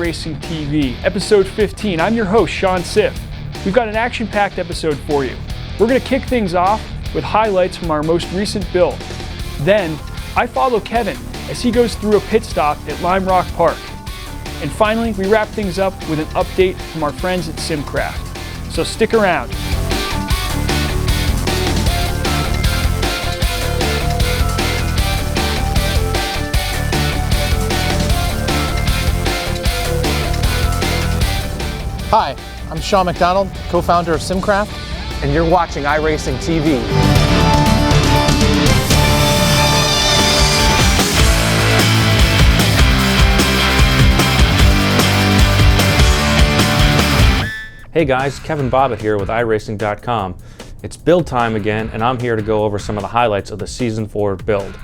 iRacingTV, episode 15. I'm your host, Sean Siff. We've got an action-packed episode for you. We're going to kick things off with highlights from our most recent build. Then, I follow Kevin as he goes through a pit stop at Lime Rock Park. And finally, we wrap things up with an update from our friends at Simcraft. So stick around. Hi, I'm Sean McDonald, co-founder of Simcraft, and you're watching iRacingTV. Hey guys, Kevin Babak here with iRacing.com. It's build time again, and I'm here to go over some of the highlights of the Season 4 build.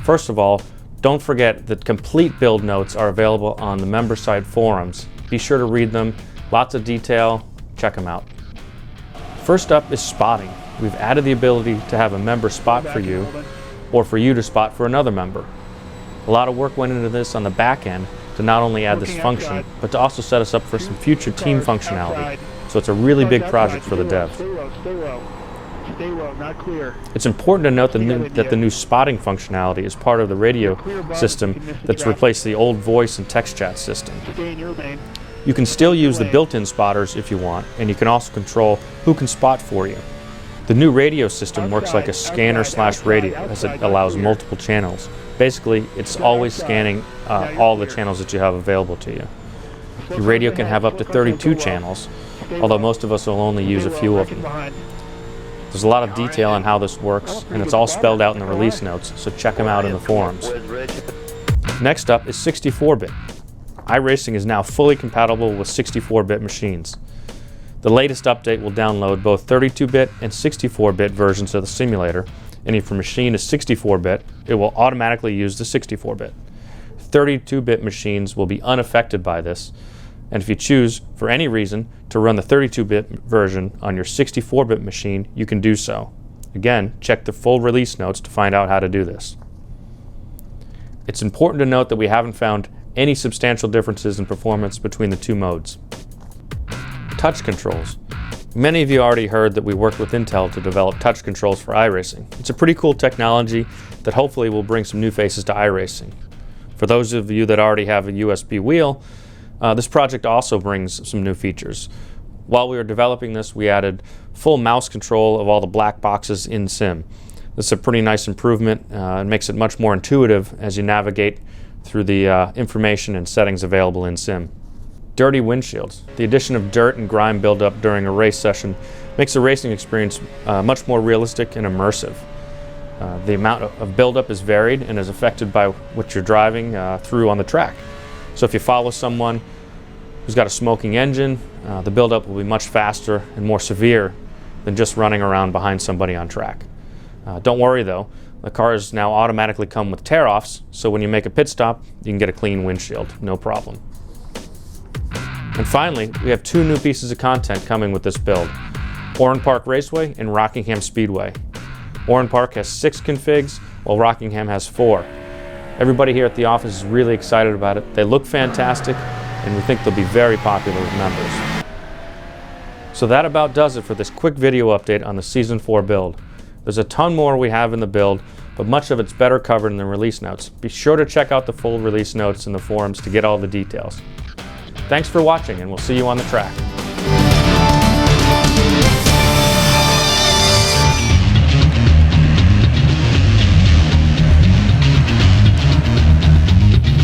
First of all, don't forget that complete build notes are available on the member site forums. Be sure to read them. Lots of detail, check them out. First up is spotting. We've added the ability to have a member spot for you, or for you to spot for another member. A lot of work went into this on the back end to not only add this function, but to also set us up for some future team functionality. So it's a really big project for the devs. It's important to note that the new spotting functionality is part of the radio system that's replaced the old voice and text chat system. You can still use the built-in spotters if you want, and you can also control who can spot for you. The new radio system works like a scanner/radio, as it allows multiple channels. Basically, it's always scanning all the channels that you have available to you. Your radio can have up to 32 channels, although most of us will only use a few of them. There's a lot of detail on how this works, and it's all spelled out in the release notes, so check them out in the forums. Next up is 64-bit. iRacing is now fully compatible with 64-bit machines. The latest update will download both 32-bit and 64-bit versions of the simulator, and if your machine is 64-bit, it will automatically use the 64-bit. 32-bit machines will be unaffected by this, and if you choose, for any reason, to run the 32-bit version on your 64-bit machine, you can do so. Again, check the full release notes to find out how to do this. It's important to note that we haven't found any substantial differences in performance between the two modes. Touch controls. Many of you already heard that we worked with Intel to develop touch controls for iRacing. It's a pretty cool technology that hopefully will bring some new faces to iRacing. For those of you that already have a USB wheel, this project also brings some new features. While we were developing this, we added full mouse control of all the black boxes in Sim. This is a pretty nice improvement. It makes it much more intuitive as you navigate through the information and settings available in Sim. Dirty windshields. The addition of dirt and grime buildup during a race session makes the racing experience much more realistic and immersive. The amount of buildup is varied and is affected by what you're driving through on the track. So if you follow someone who's got a smoking engine, the buildup will be much faster and more severe than just running around behind somebody on track. Don't worry though, the cars now automatically come with tear-offs, so when you make a pit stop, you can get a clean windshield, no problem. And finally, we have two new pieces of content coming with this build: Oran Park Raceway and Rockingham Speedway. Oran Park has 6 configs, while Rockingham has 4. Everybody here at the office is really excited about it. They look fantastic, and we think they'll be very popular with members. So that about does it for this quick video update on the Season 4 build. There's a ton more we have in the build, but much of it's better covered in the release notes. Be sure to check out the full release notes in the forums to get all the details. Thanks for watching, and we'll see you on the track.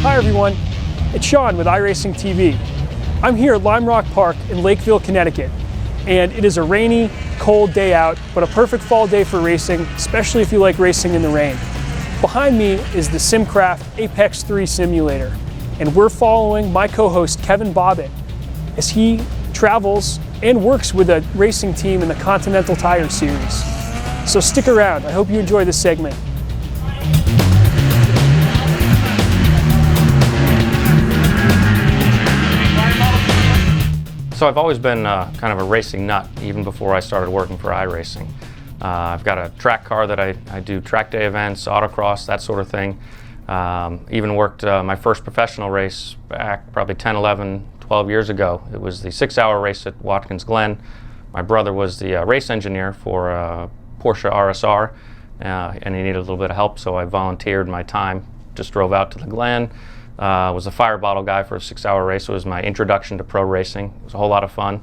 Hi everyone, it's Sean with iRacingTV. I'm here at Lime Rock Park in Lakeville, Connecticut, and it is a rainy, cold day out, but a perfect fall day for racing, especially if you like racing in the rain. Behind me is the Simcraft Apex 3 simulator, and we're following my co-host Kevin Babak as he travels and works with a racing team in the Continental Tire Series. So stick around, I hope you enjoy this segment. So I've always been kind of a racing nut, even before I started working for iRacing. I've got a track car that I do track day events, autocross, that sort of thing. Even worked my first professional race back probably 10, 11, 12 years ago. It was the 6-hour race at Watkins Glen. My brother was the race engineer for Porsche RSR, and he needed a little bit of help, so I volunteered my time. Just drove out to the Glen. Was a fire bottle guy for a 6-hour race. It was my introduction to pro racing. It was a whole lot of fun.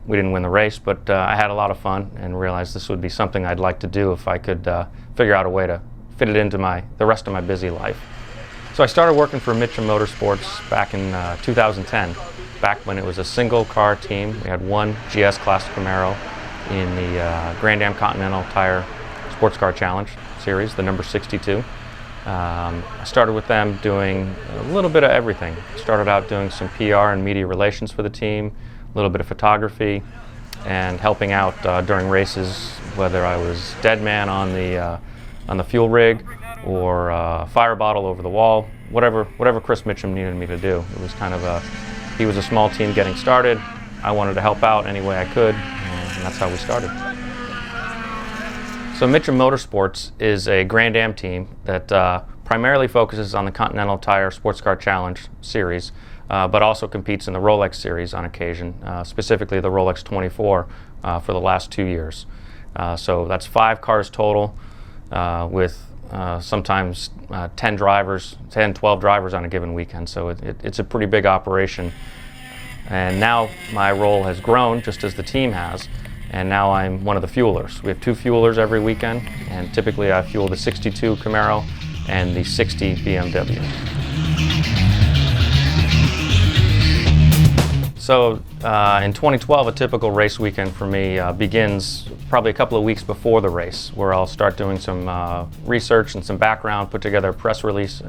We didn't win the race, but I had a lot of fun and realized this would be something I'd like to do if I could figure out a way to fit it into the rest of my busy life. So I started working for Mitcham Motorsports back in 2010, back when it was a single car team. We had one GS Class Camaro in the Grand Am Continental Tire Sports Car Challenge series, the number 62. I started with them doing a little bit of everything. Started out doing some PR and media relations for the team, a little bit of photography, and helping out during races, whether I was dead man on the fuel rig or fire bottle over the wall, whatever Chris Mitcham needed me to do. It was kind of he was a small team getting started. I wanted to help out any way I could, and that's how we started. So Mitcham Motorsports is a Grand Am team that primarily focuses on the Continental Tire Sports Car Challenge series, but also competes in the Rolex series on occasion, specifically the Rolex 24 for the last 2 years. So that's 5 cars total, with sometimes 10 drivers, 10, 12 drivers on a given weekend. So it's a pretty big operation. And now my role has grown just as the team has. And now I'm one of the fuelers. We have 2 fuelers every weekend, and typically I fuel the 62 Camaro and the 60 BMW. So in 2012, a typical race weekend for me begins probably a couple of weeks before the race, where I'll start doing some research and some background, put together a press release,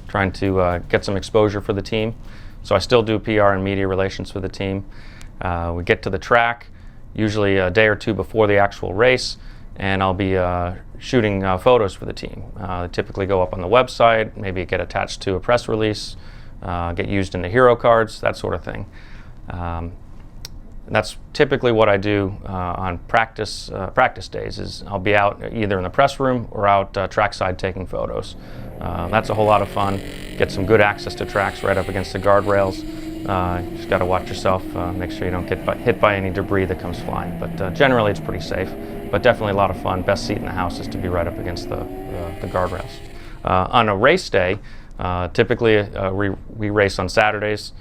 trying to get some exposure for the team. So I still do PR and media relations for the team. We get to the track, usually a day or 2 before the actual race, and I'll be shooting photos for the team. They typically go up on the website, maybe get attached to a press release, get used in the hero cards, that sort of thing. That's typically what I do on practice days. Is I'll be out either in the press room or out trackside taking photos. That's a whole lot of fun. Get some good access to tracks right up against the guardrails. You just got to watch yourself, make sure you don't get hit by any debris that comes flying. But generally it's pretty safe, but definitely a lot of fun. Best seat in the house is to be right up against the guardrails. On a race day, typically we race on Saturdays.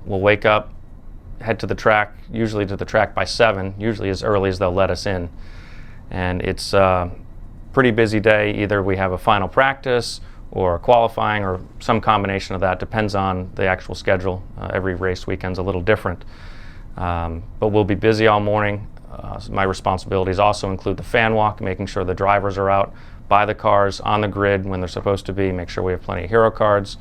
We'll wake up, head to the track, usually to the track by 7, usually as early as they'll let us in. And it's a pretty busy day. Either we have a final practice or qualifying or some combination of that. Depends on the actual schedule. Every race weekend's a little different. But we'll be busy all morning. My responsibilities also include the fan walk, making sure the drivers are out by the cars on the grid when they're supposed to be, make sure we have plenty of hero cards,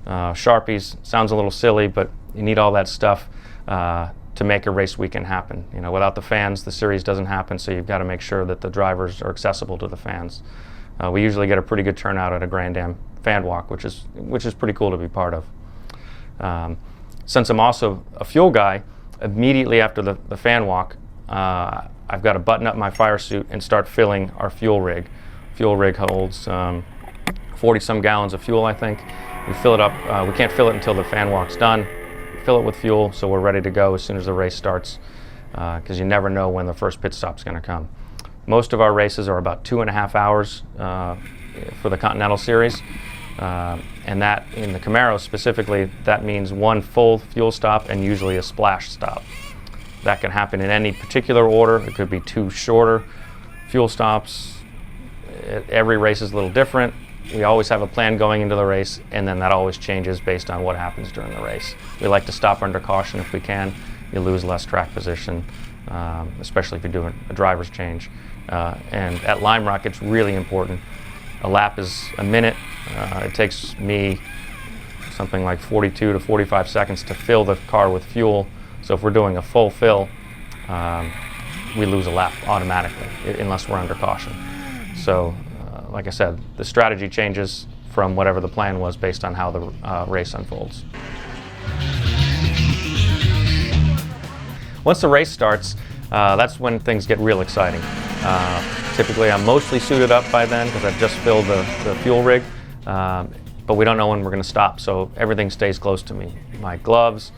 Sharpies. Sounds a little silly, but you need all that stuff to make a race weekend happen. You know, without the fans, the series doesn't happen, so you've got to make sure that the drivers are accessible to the fans. We usually get a pretty good turnout at a Grand Am fan walk, which is pretty cool to be part of. Since I'm also a fuel guy, immediately after the fan walk, I've got to button up my fire suit and start filling our fuel rig. Fuel rig holds 40-some gallons of fuel, I think. We fill it up. We can't fill it until the fan walk's done. We fill it with fuel, so we're ready to go as soon as the race starts, because you never know when the first pit stop's going to come. Most of our races are about 2.5 hours for the Continental Series, and that, in the Camaro specifically, that means 1 full fuel stop and usually a splash stop. That can happen in any particular order. It could be 2 shorter fuel stops. Every race is a little different. We always have a plan going into the race, and then that always changes based on what happens during the race. We like to stop under caution if we can. You lose less track position, especially if you're doing a driver's change. And at Lime Rock, it's really important. A lap is a minute. It takes me something like 42 to 45 seconds to fill the car with fuel. So if we're doing a full fill, we lose a lap automatically, unless we're under caution. So, like I said, the strategy changes from whatever the plan was based on how the race unfolds. Once the race starts, that's when things get real exciting. Typically I'm mostly suited up by then because I've just filled the fuel rig, but we don't know when we're going to stop, so everything stays close to me. My gloves,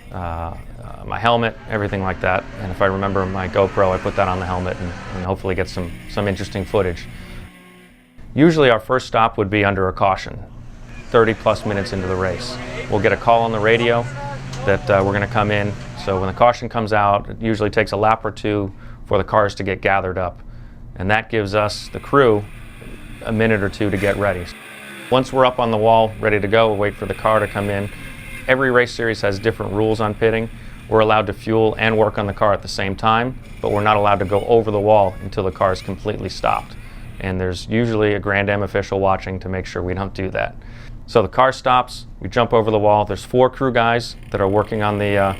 my helmet, everything like that. And if I remember my GoPro, I put that on the helmet and hopefully get some interesting footage. Usually our first stop would be under a caution, 30+ minutes into the race. We'll get a call on the radio that we're going to come in. So when the caution comes out, it usually takes a lap or two for the cars to get gathered up. And that gives us, the crew, a minute or two to get ready. Once we're up on the wall, ready to go, we'll wait for the car to come in. Every race series has different rules on pitting. We're allowed to fuel and work on the car at the same time, but we're not allowed to go over the wall until the car is completely stopped. And there's usually a Grand Am official watching to make sure we don't do that. So the car stops, we jump over the wall. There's 4 crew guys that are working on the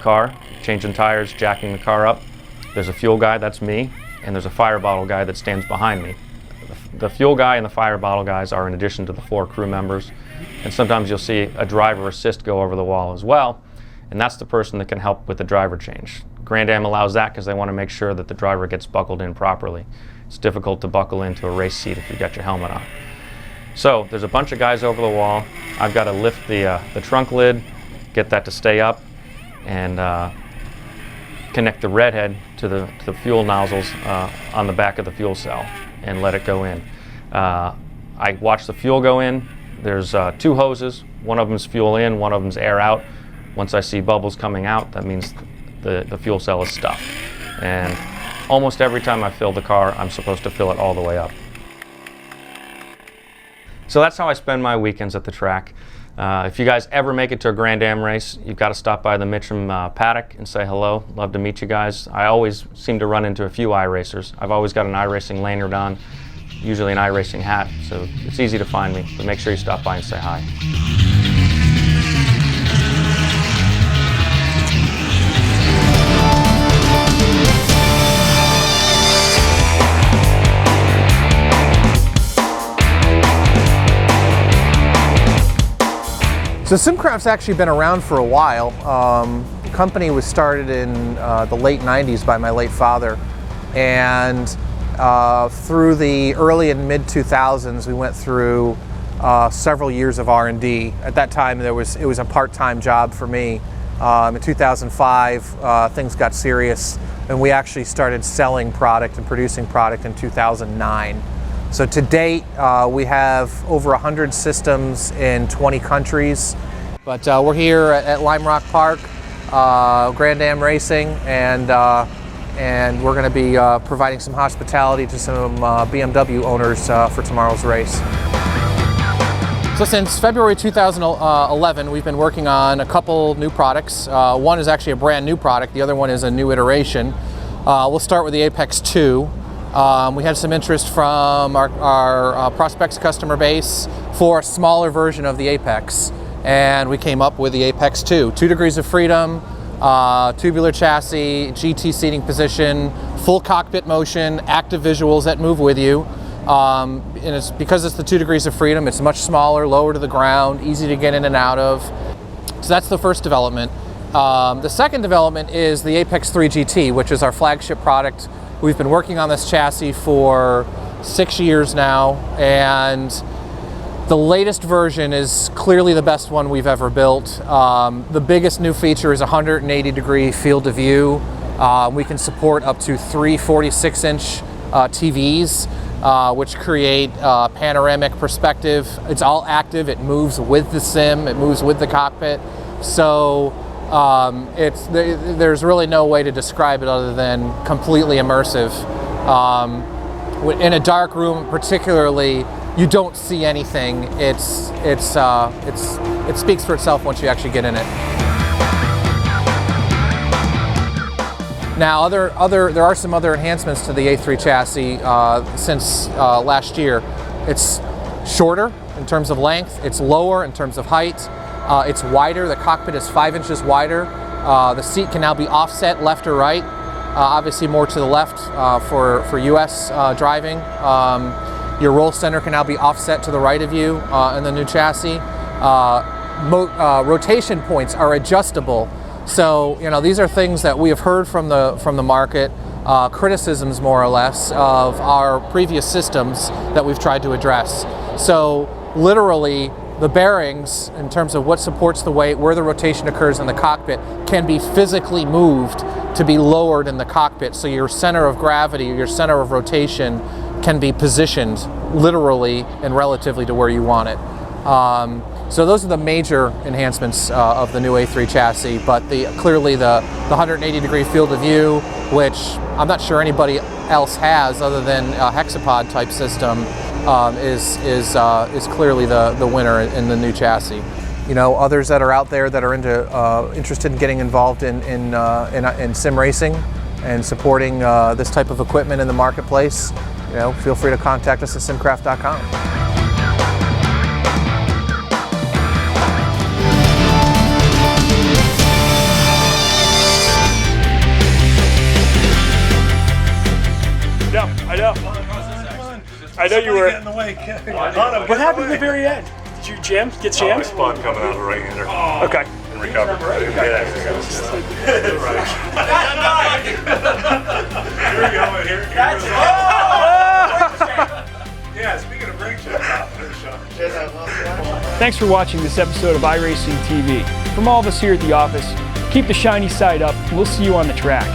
car, changing tires, jacking the car up. There's a fuel guy, that's me, and there's a fire bottle guy that stands behind me. The fuel guy and the fire bottle guys are in addition to the 4 crew members. And sometimes you'll see a driver assist go over the wall as well, and that's the person that can help with the driver change. Grand Am allows that because they want to make sure that the driver gets buckled in properly. It's difficult to buckle into a race seat if you've got your helmet on. So there's a bunch of guys over the wall. I've got to lift the trunk lid, get that to stay up, and connect the red head to the fuel nozzles on the back of the fuel cell and let it go in. I watch the fuel go in. There's 2 hoses. One of them's fuel in, one of them's air out. Once I see bubbles coming out, that means the fuel cell is stuffed. And almost every time I fill the car, I'm supposed to fill it all the way up. So that's how I spend my weekends at the track. If you guys ever make it to a Grand Am race, you've got to stop by the Mitcham paddock and say hello. Love to meet you guys. I always seem to run into a few iRacers. I've always got an iRacing lanyard on, usually an iRacing hat, so it's easy to find me, but make sure you stop by and say hi. So Simcraft's actually been around for a while. The company was started in the late 90s by my late father, and through the early and mid 2000s we went through several years of R&D. At that time it was a part-time job for me. In 2005 things got serious and we actually started selling product and producing product in 2009. So to date, we have over 100 systems in 20 countries. But we're here at Lime Rock Park, Grand Am Racing, and we're going to be providing some hospitality to some BMW owners for tomorrow's race. So since February 2011, we've been working on a couple new products. One is actually a brand new product, the other one is a new iteration. We'll start with the Apex 2. We had some interest from our Prospects customer base for a smaller version of the Apex, and we came up with the Apex 2. 2 degrees of freedom, tubular chassis, GT seating position, full cockpit motion, active visuals that move with you. And it's because it's the 2 degrees of freedom, it's much smaller, lower to the ground, easy to get in and out of. So that's the first development. The second development is the Apex 3 GT, which is our flagship product. We've been working on this chassis for 6 years now, and the latest version is clearly the best one we've ever built. The biggest new feature is 180-degree field of view. We can support up to 3 46-inch TVs, which create panoramic perspective. It's all active, it moves with the sim, it moves with the cockpit. So there's really no way to describe it other than completely immersive. In a dark room particularly, you don't see anything. It speaks for itself once you actually get in it. Now there are some other enhancements to the A3 chassis since last year. It's shorter in terms of length, it's lower in terms of height, it's wider, the cockpit is 5 inches wider, the seat can now be offset left or right, obviously more to the left for US driving. Your roll center can now be offset to the right of you in the new chassis. Rotation points are adjustable. So, you know, these are things that we have heard from the market. criticisms, more or less, of our previous systems that we've tried to address. So literally, the bearings, in terms of what supports the weight, where the rotation occurs in the cockpit, can be physically moved to be lowered in the cockpit. So your center of gravity, your center of rotation, can be positioned literally and relatively to where you want it. So those are the major enhancements of the new A3 chassis, but clearly the 180-degree field of view, which I'm not sure anybody else has other than a hexapod type system, is clearly the winner in the new chassis. You know, others that are out there that are interested in getting involved in sim racing and supporting this type of equipment in the marketplace, you know, feel free to contact us at simcraft.com. I know you were. Get in the way. What happened at the very end? Did you get jammed? It's fun coming out of the right-hander. Okay. And recover. Here we go. Here. Yeah, speaking of brake shots, Thanks for watching this episode of iRacing TV. From all of us here at the office, keep the shiny side up, and we'll see you on the track.